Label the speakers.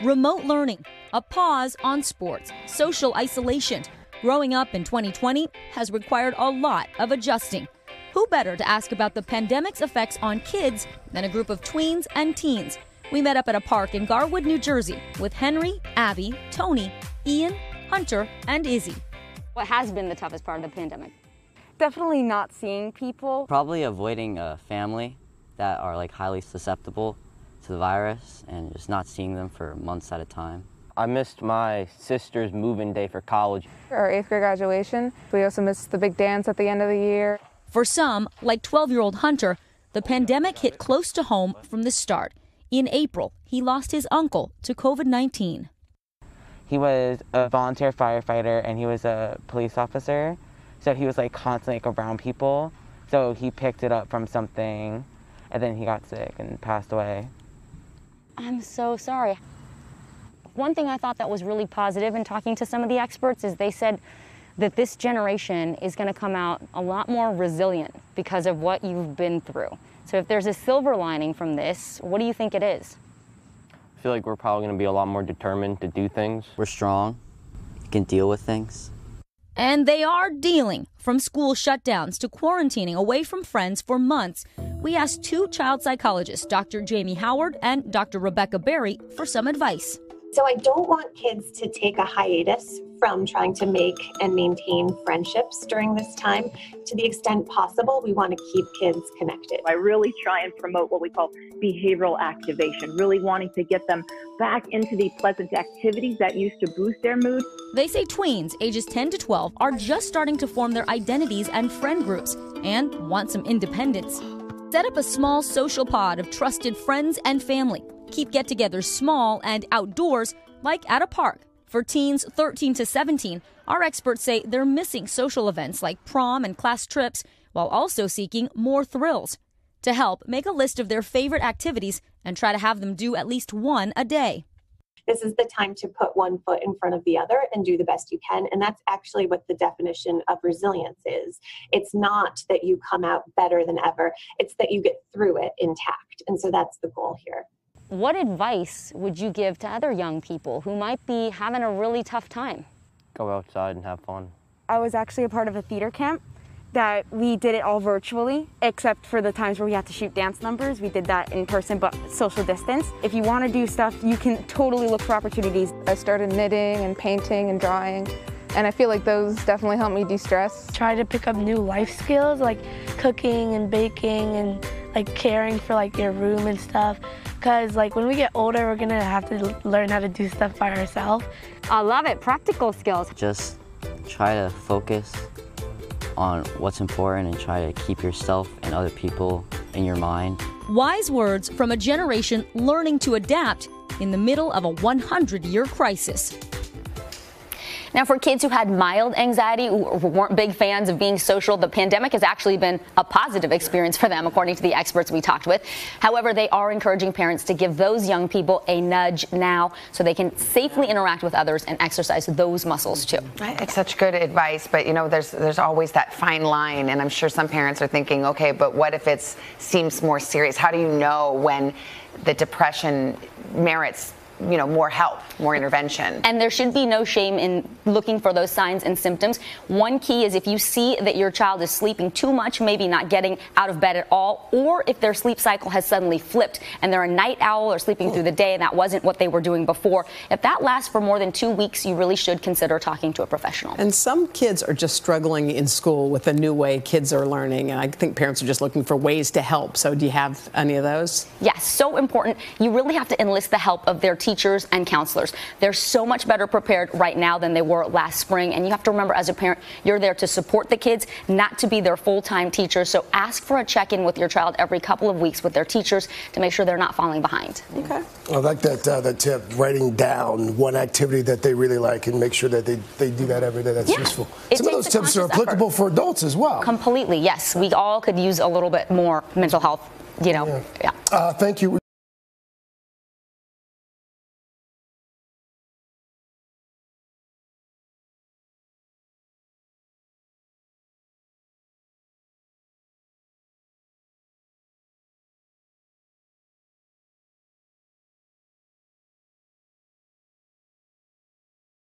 Speaker 1: Remote learning, a pause on sports, social isolation. Growing up in 2020 has required a lot of adjusting. Who better to ask about the pandemic's effects on kids than a group of tweens and teens? We met up at a park in Garwood, New Jersey with Henry, Abby, Tony, Ian, Hunter, and Izzy.
Speaker 2: What has been the toughest part of the pandemic?
Speaker 3: Definitely not seeing people.
Speaker 4: Probably avoiding a family that are like highly susceptible to the virus and just not seeing them for months at a time.
Speaker 5: I missed my sister's move-in day for college.
Speaker 3: Our 8th grade graduation. We also missed the big dance at the end of the year.
Speaker 1: For some, like 12-year-old Hunter, the pandemic hit close to home from the start. In April, he lost his uncle to COVID-19.
Speaker 6: He was a volunteer firefighter and he was a police officer. So he was like constantly around people. So he picked it up from something and then he got sick and passed away.
Speaker 2: I'm so sorry. One thing I thought that was really positive in talking to some of the experts is they said that this generation is going to come out a lot more resilient because of what you've been through. So if there's a silver lining from this, what do you think it is?
Speaker 5: I feel like we're probably going to be a lot more determined to do things.
Speaker 4: We're strong, can deal with things.
Speaker 1: And they are dealing. From school shutdowns to quarantining away from friends for months. We asked two child psychologists, Dr. Jamie Howard and Dr. Rebecca Berry, for some advice.
Speaker 7: So I don't want kids to take a hiatus from trying to make and maintain friendships during this time. To the extent possible, we want to keep kids connected.
Speaker 8: I really try and promote what we call behavioral activation, really wanting to get them back into the pleasant activities that used to boost their mood.
Speaker 1: They say tweens ages 10 to 12 are just starting to form their identities and friend groups and want some independence. Set up a small social pod of trusted friends and family. Keep get-togethers small and outdoors, like at a park. For teens 13 to 17, our experts say they're missing social events like prom and class trips, while also seeking more thrills. To help, make a list of their favorite activities and try to have them do at least one a day.
Speaker 7: This is the time to put one foot in front of the other and do the best you can. And that's actually what the definition of resilience is. It's not that you come out better than ever. It's that you get through it intact. And so that's the goal here.
Speaker 2: What advice would you give to other young people who might be having a really tough time?
Speaker 5: Go outside and have fun.
Speaker 3: I was actually a part of a theater camp that we did it all virtually, except for the times where we had to shoot dance numbers. We did that in person, but social distance. If you want to do stuff, you can totally look for opportunities. I started knitting and painting and drawing, and I feel like those definitely helped me de-stress.
Speaker 9: Try to pick up new life skills like cooking and baking and like caring for like your room and stuff. Because like when we get older, we're gonna have to learn how to do stuff by ourselves.
Speaker 2: I love it, practical skills.
Speaker 4: Just try to focus on what's important and try to keep yourself and other people in your mind.
Speaker 1: Wise words from a generation learning to adapt in the middle of a 100-year crisis.
Speaker 2: Now, for kids who had mild anxiety, who weren't big fans of being social, the pandemic has actually been a positive experience for them, according to the experts we talked with. However, they are encouraging parents to give those young people a nudge now so they can safely interact with others and exercise those muscles too.
Speaker 10: It's such good advice, but you know, there's always that fine line, and I'm sure some parents are thinking, okay, but what if it seems more serious? How do you know when the depression merits, you know, more help, more intervention?
Speaker 2: And there should be no shame in looking for those signs and symptoms. One key is if you see that your child is sleeping too much, maybe not getting out of bed at all, or if their sleep cycle has suddenly flipped and they're a night owl or sleeping through the day and that wasn't what they were doing before. If that lasts for more than 2 weeks, you really should consider talking to a professional.
Speaker 11: And some kids are just struggling in school with the new way kids are learning, and I think parents are just looking for ways to help. So do you have any of those?
Speaker 2: Yes, so important. You really have to enlist the help of their teachers and counselors. They're so much better prepared right now than they were last spring. And you have to remember, as a parent, you're there to support the kids, not to be their full-time teacher. So ask for a check-in with your child every couple of weeks with their teachers to make sure they're not falling behind.
Speaker 11: Okay.
Speaker 12: I like that tip, writing down one activity that they really like and make sure that they do that every day. That's useful. Some of those tips are applicable for adults as well.
Speaker 2: Completely, yes. We all could use a little bit more mental health, you know.
Speaker 12: Thank you.